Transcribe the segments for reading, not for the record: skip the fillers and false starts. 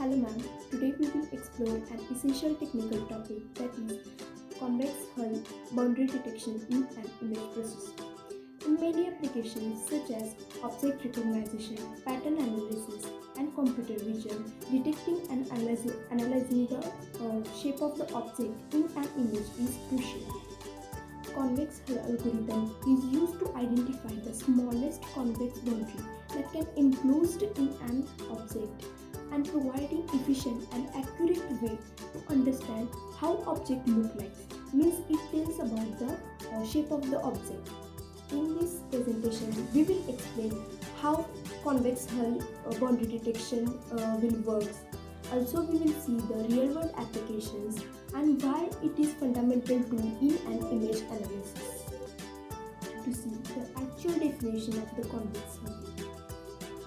Hello ma'am, today we will explore an essential technical topic, that is convex hull boundary detection in an image processing. In many applications such as object recognition, pattern analysis and computer vision, detecting and analyzing the shape of the object in an image is crucial. Convex hull algorithm is used to identify the smallest convex boundary that can enclosed in an object and providing efficient and accurate way to understand how object look like. Means it tells about the shape of the object. In this presentation, we will explain how convex hull boundary detection will work. Also, we will see the real-world applications and why it is fundamental tool in an image analysis. To see the actual definition of the convex hull.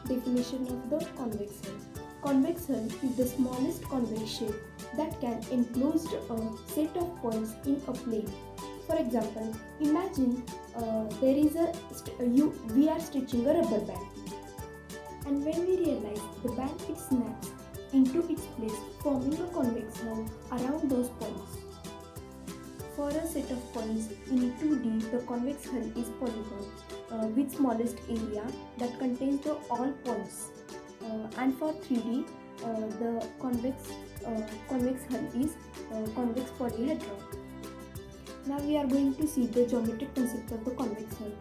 Definition of the convex hull. Convex hull is the smallest convex shape that can enclose a set of points in a plane. For example, imagine we are stretching a rubber band, and when we realize the band it snaps into its place, forming a convex hull around those points. For a set of points in 2D, the convex hull is polygon with smallest area that contains the all points. And for 3D, the convex hull is convex polyhedron. Now we are going to see the geometric concept of the convex hull.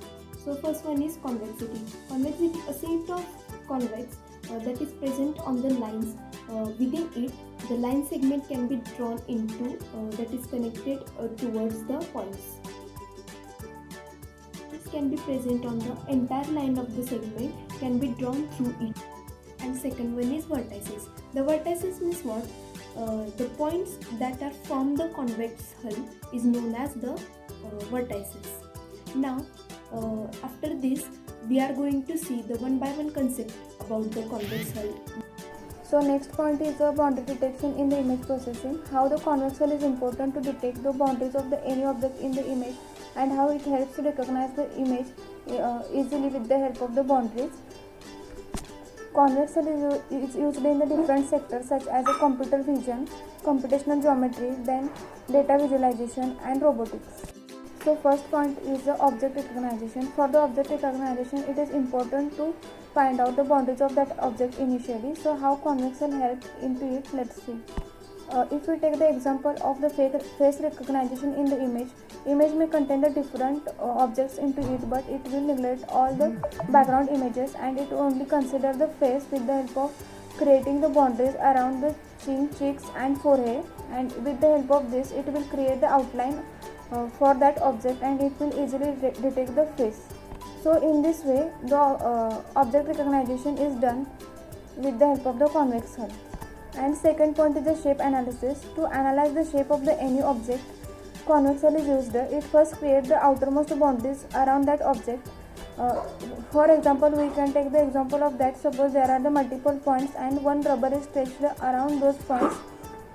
So first one is convexity. Convexity, a set of convex that is present on the lines within it. The line segment can be drawn into that is connected towards the points. This can be present on the entire line of the segment can be drawn through it. And second one is vertices. The vertices means what? The points that are from the convex hull is known as the vertices. Now, after this, we are going to see the one by one concept about the convex hull. So next point is the boundary detection in the image processing. How the convex hull is important to detect the boundaries of any object in the image and how it helps to recognize the image easily with the help of the boundaries. Convex hull is used in the different sectors such as a computer vision, computational geometry, then data visualization and robotics. So first point is the object recognition. For the object recognition, it is important to find out the boundaries of that object initially. So how convex hull helps into it, let's see. If we take the example of the face recognition in the image may contain the different objects into it, but it will neglect all the background images and it only consider the face with the help of creating the boundaries around the chin, cheeks and forehead, and with the help of this it will create the outline for that object and it will easily detect the face. So in this way the object recognition is done with the help of the convex hull. And second point is the shape analysis. To analyze the shape of any object, convex hull is used. It first creates the outermost boundaries around that object. For example, we can take the example of that. Suppose there are the multiple points and one rubber is stretched around those points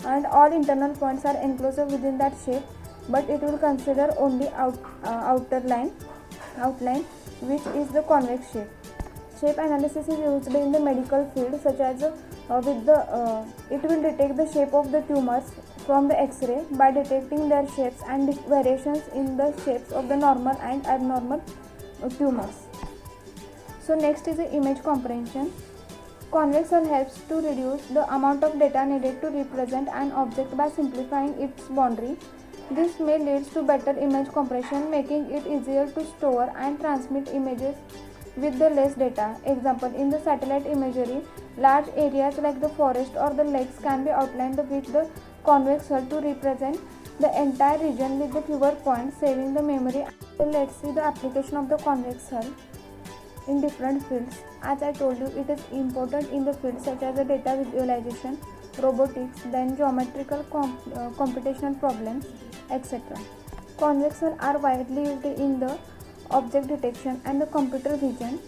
and all internal points are enclosed within that shape, but it will consider only outline which is the convex shape. Shape analysis is used in the medical field such as it will detect the shape of the tumors from the X-ray by detecting their shapes and variations in the shapes of the normal and abnormal tumors. So next is the image comprehension. Convex hull helps to reduce the amount of data needed to represent an object by simplifying its boundary. This may lead to better image compression, making it easier to store and transmit images with the less data. Example, in the satellite imagery, large areas like the forest or the lakes can be outlined with the convex hull to represent the entire region with the fewer points, saving the memory. So let's see the application of the convex hull in different fields. As I told you, it is important in the fields such as the data visualization, robotics, then geometrical computational problems, etc. Convex hull are widely used in the object detection and the computer vision.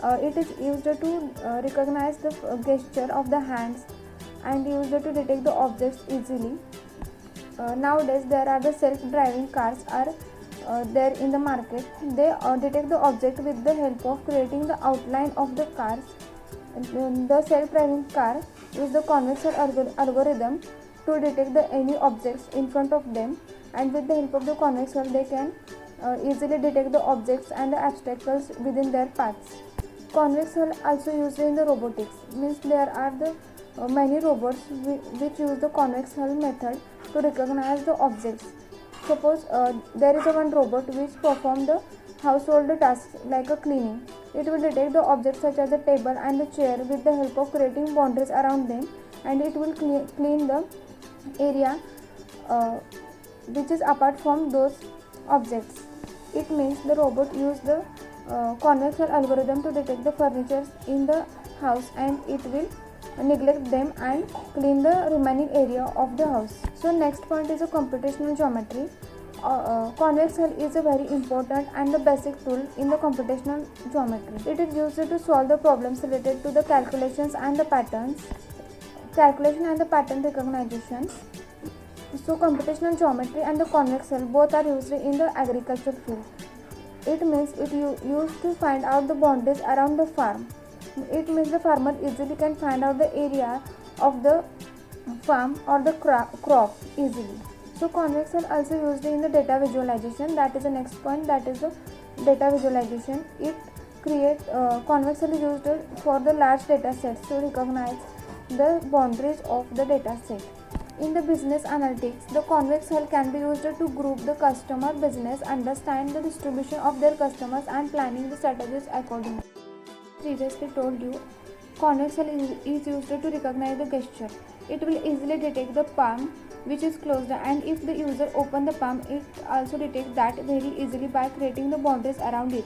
It is used to recognize the gesture of the hands and used to detect the objects easily. Nowadays there are the self-driving cars are there in the market. They detect the object with the help of creating the outline of the cars. The self-driving car use the convex algorithm to detect any objects in front of them, and with the help of the convex hull they can easily detect the objects and the obstacles within their paths. Convex hull also used in the robotics, means there are the many robots which use the convex hull method to recognize the objects. Suppose there is one robot which performs the household tasks like a cleaning. It will detect the objects such as a table and the chair with the help of creating boundaries around them, and it will clean the area which is apart from those objects. It means the robot use the convex algorithm to detect the furniture in the house, and it will neglect them and clean the remaining area of the house. So next point is a computational geometry. Convex hull is a very important and the basic tool in the computational geometry. It is used to solve the problems related to the calculation and the pattern recognition. So computational geometry and the convex hull both are used in the agriculture field. It means it used to find out the boundaries around the farm. It means the farmer easily can find out the area of the farm or the crop easily. So convex hull also used in the data visualization. That is the next point, that is the data visualization. It create convex hull is used for the large data sets to recognize the boundaries of the data set. In the business analytics, the convex hull can be used to group the customer business, understand the distribution of their customers, and planning the strategies accordingly. Previously told you, convex hull is used to recognize the gesture. It will easily detect the palm which is closed, and if the user open the palm, it also detects that very easily by creating the boundaries around it.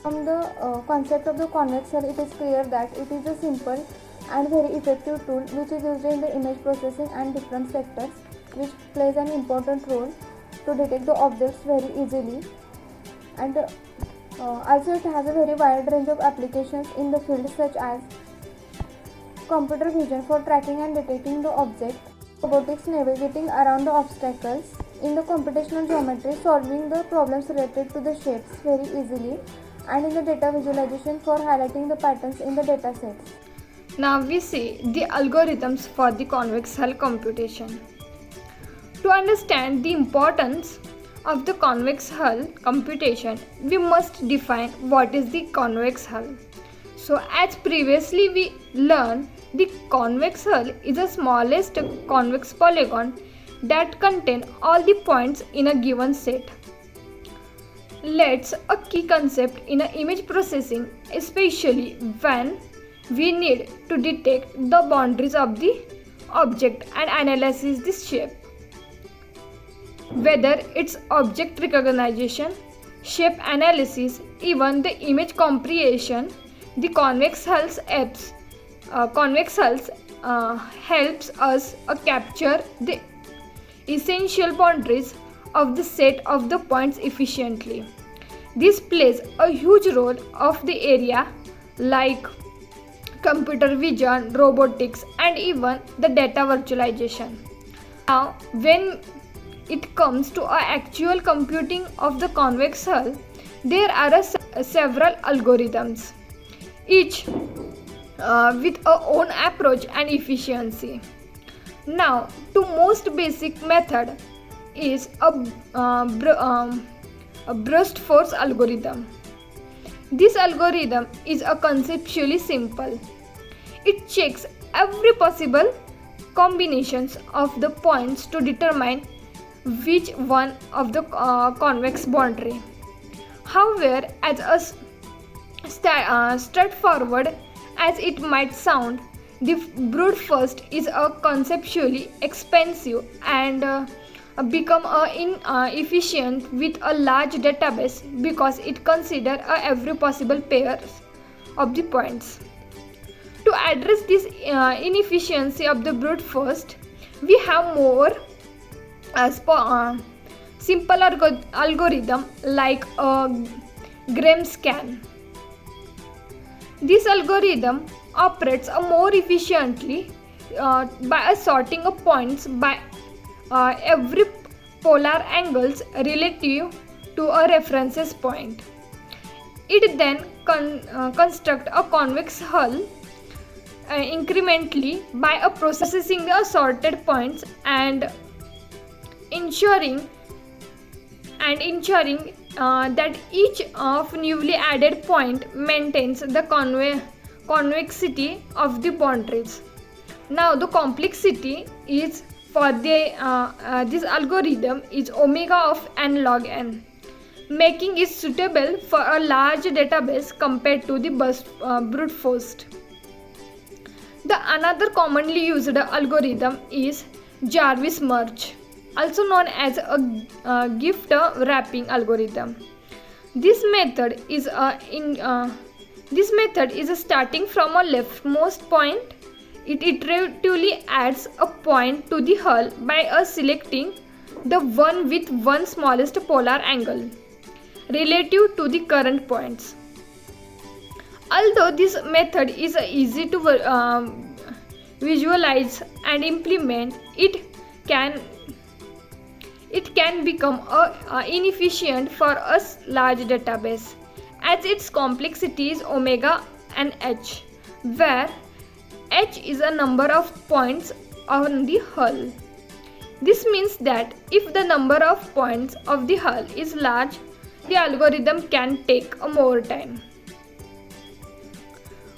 From the concept of the convex hull, it is clear that it is a simple and very effective tool which is used in the image processing and different sectors, which plays an important role to detect the objects very easily, and also it has a very wide range of applications in the field such as computer vision for tracking and detecting the object, robotics navigating around the obstacles, in the computational geometry solving the problems related to the shapes very easily, and in the data visualization for highlighting the patterns in the data sets. Now we see the algorithms for the convex hull computation. To understand the importance of the convex hull computation, we must define what is the convex hull. So as previously we learned, the convex hull is the smallest convex polygon that contain all the points in a given set. Let's a key concept in image processing, especially when we need to detect the boundaries of the object and analyze the shape. Whether it's object recognition, shape analysis, even the image comprehension, the convex hulls helps us capture the essential boundaries of the set of the points efficiently. This plays a huge role of the area like computer vision, robotics, and even the data virtualization. Now, when it comes to actual computing of the convex hull, there are several algorithms, each with a own approach and efficiency. Now, the most basic method is a burst force algorithm. This algorithm is conceptually simple. It checks every possible combinations of the points to determine which one of the convex boundary. However, as straightforward as it might sound, the brute force is conceptually expensive and become inefficient with a large database because it considers every possible pair of the points. To address this inefficiency of the brute force, we have more simple algorithm like gram scan. This algorithm operates more efficiently by sorting points by every polar angles relative to a reference point. It then constructs a convex hull incrementally by a processing the assorted points and ensuring that each of newly added point maintains the convexity of the boundaries. Now the complexity is for this algorithm is omega of n log n, making it suitable for a large database compared to the brute force. The another commonly used algorithm is Jarvis merge, also known as a gift wrapping algorithm. This method is starting from a leftmost point. It iteratively adds a point to the hull by selecting the one with one smallest polar angle relative to the current points. Although this method is easy to visualize and implement, can it can become inefficient for a large database, as its complexity is omega and h, where h is a number of points on the hull. This means that if the number of points of the hull is large, the algorithm can take more time.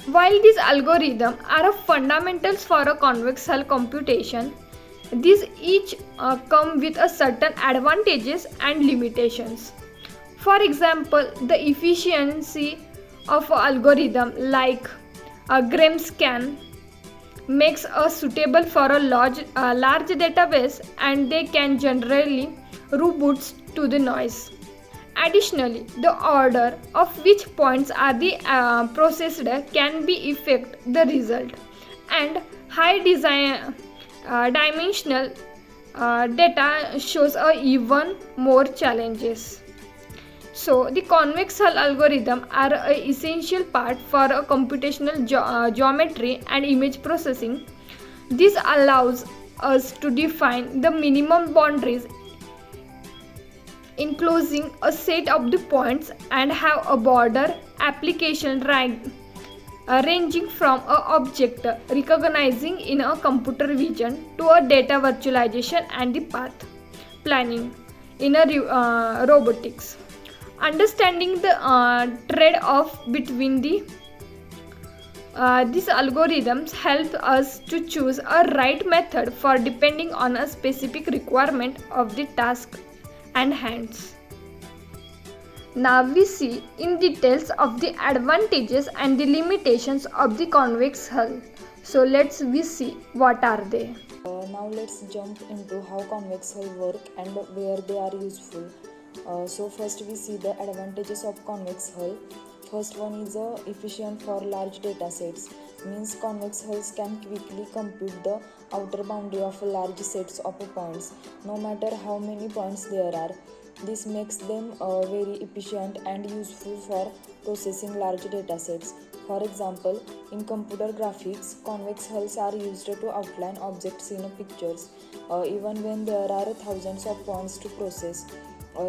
While these algorithms are fundamentals for a convex hull computation, these each come with a certain advantages and limitations. For example, the efficiency of an algorithm like GramScan makes us suitable for a large database, and they can generally reboot to the noise. Additionally, the order of which points are processed can be affect the result, and high dimensional data shows even more challenges. So, the convex hull algorithm are an essential part for a computational geometry and image processing. This allows us to define the minimum boundaries enclosing a set of the points and have a border application ranging from a object recognizing in a computer vision to a data virtualization and the path planning in a robotics. Understanding the trade-off between these algorithms help us to choose a right method for depending on a specific requirement of the task and hands. Now we see in details of the advantages and the limitations of the convex hull. So we see what are they. Now let's jump into how convex hull work and where they are useful. So first we see the advantages of convex hull. First one is efficient for large data sets. Means convex hulls can quickly compute the outer boundary of large sets of points, no matter how many points there are. This makes them very efficient and useful for processing large data sets. For example, in computer graphics, convex hulls are used to outline objects in pictures, even when there are thousands of points to process.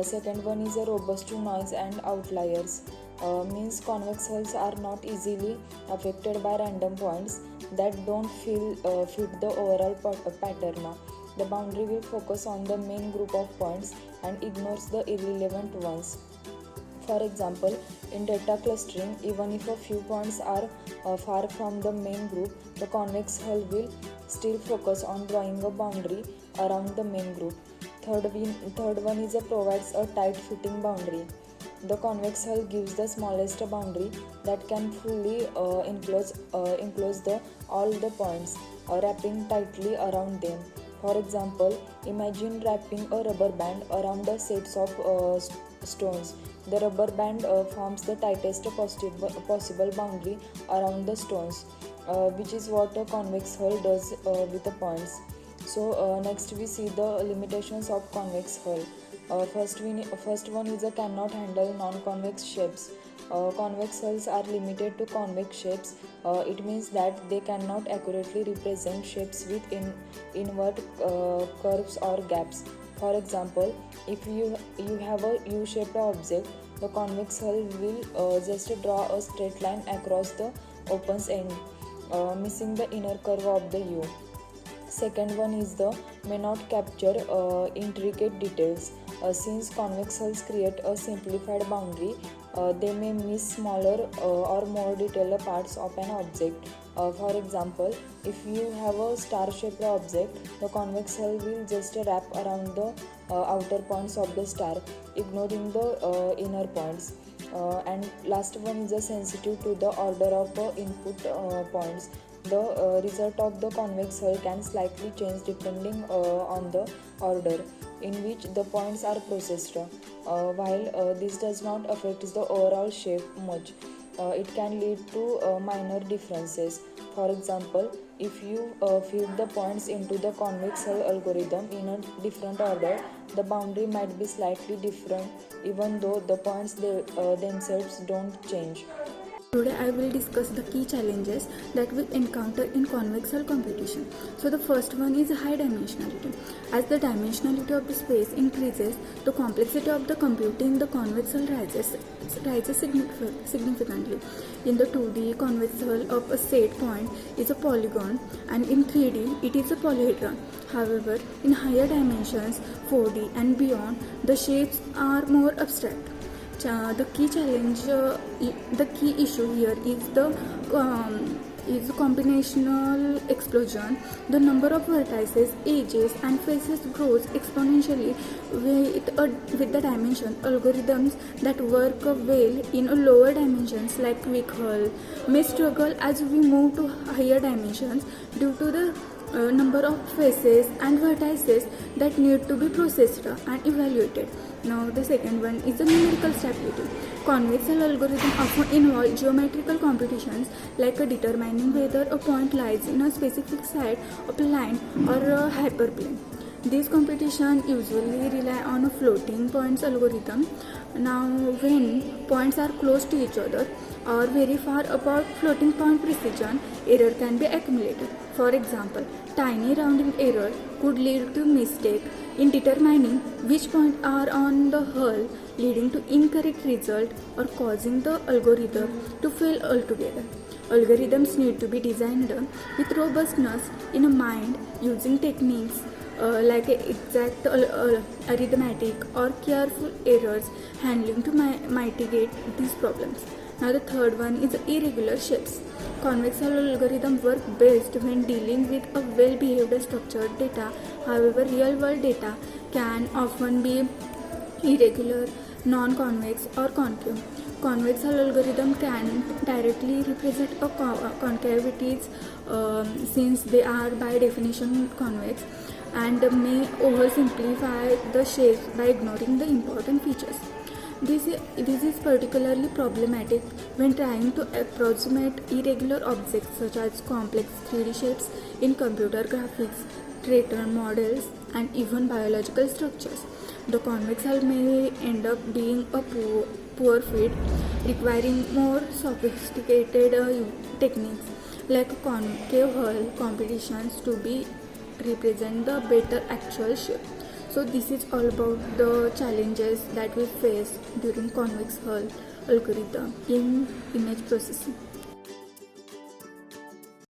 Second one is robust to noise and outliers. Means convex hulls are not easily affected by random points that don't fit the overall pattern. The boundary will focus on the main group of points and ignores the irrelevant ones. For example, in data clustering, even if a few points are far from the main group, the convex hull will still focus on drawing a boundary around the main group. Third one is provides a tight fitting boundary. The convex hull gives the smallest boundary that can fully enclose all the points, wrapping tightly around them. For example, imagine wrapping a rubber band around a set of stones. The rubber band forms the tightest possible boundary around the stones, which is what a convex hull does with the points. So next we see the limitations of convex hull. First one is cannot handle non-convex shapes. Convex hulls are limited to convex shapes. It means that they cannot accurately represent shapes with inward curves or gaps. For example, if you have a U-shaped object, the convex hull will just draw a straight line across the open end. missing the inner curve of the U. Second one is the may not capture intricate details. Since convex hulls create a simplified boundary, they may miss smaller or more detailed parts of an object. For example, if you have a star-shaped object, the convex hull will just wrap around the outer points of the star, ignoring the inner points. And last one is sensitive to the order of input points. The result of the convex hull can slightly change depending on the order in which the points are processed. While this does not affect the overall shape much, it can lead to minor differences. For example, if you feed the points into the convex hull algorithm in a different order, the boundary might be slightly different even though the points themselves don't change. Today I will discuss the key challenges that we encounter in convex hull computation. So the first one is high dimensionality. As the dimensionality of the space increases, the complexity of the computing the convex hull rises significantly. In the 2D, convex hull of a set point is a polygon, and in 3D it is a polyhedron. However, in higher dimensions, 4D and beyond, the shapes are more abstract. The key issue here is the combinational explosion. The number of vertices, edges, and faces grows exponentially with the dimension. Algorithms that work well in lower dimensions, like quick hull, may struggle as we move to higher dimensions due to the number of faces and vertices that need to be processed and evaluated. Now the second one is the numerical stability. Convex hull algorithms often involve geometrical computations like determining whether a point lies in a specific side of a line or a hyperplane. These computations usually rely on a floating points algorithm. Now when points are close to each other or very far apart, floating point precision error can be accumulated. For example, tiny rounding error could lead to mistake in determining which points are on the hull, leading to incorrect result or causing the algorithm to fail altogether. Algorithms need to be designed with robustness in mind, using techniques like exact arithmetic or careful errors handling to mitigate these problems. Now the third one is irregular shapes. Convex hull algorithms work best when dealing with a well-behaved structured data. However, real-world data can often be irregular, non-convex or concave. Convex hull algorithm can directly represent a concavities since they are by definition convex, and may oversimplify the shapes by ignoring the important features. This is particularly problematic when trying to approximate irregular objects such as complex 3D shapes in computer graphics, theater models, and even biological structures. The convex hull may end up being a poor fit, requiring more sophisticated techniques like concave hull computations to be represent the better actual shape. So this is all about the challenges that we face during convex hull algorithm in image processing.